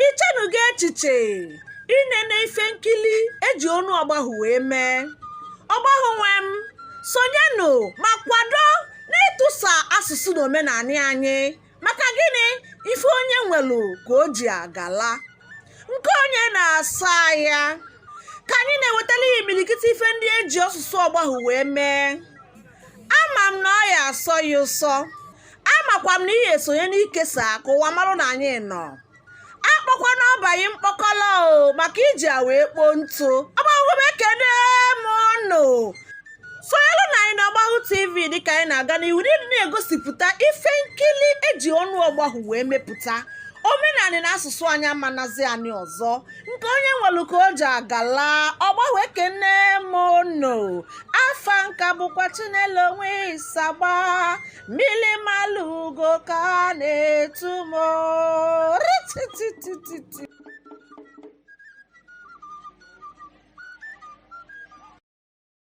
Ichenugo echiche inene ife nkili eji onu ọgbahụ wee mee. Ọgbahụ nwem sonyenu ma kwado n'ịtụsa asụsụ na omenani anyị, maka gịnị? Ife onye nwelu ka o ji agala, nke onye na-asa ya. Ka anyị na-ewetara ya imilikiti ife ndị eji asụsụ ọgbahụ wee mee. Ama m na ọ ya asọ ya ụsọ, amakwa m na ihe esonye n'ikesa ka ụwa marụ na anyị nọ. Akpọkwa n'ọbanyị mkpọkọlọ maka iji a wee kpoo ntụ. Ọgbahụ m ekene m unu. Sonyelu na anyị n'Ọgbahụ TV dịka anyị na-aga n'ihu na-egosipụta ife nkili eji ọnụ ọgbahụ wee mepụta. Omenani na asụsụ anyị amanazi anyị ọzọ, nke onye nwelu ka o ji agala. Ọgbahụ ekene m unu. Afa nka bụkwa Chinelo onwe Isagba, mmili malụ ugo ka na-etu m.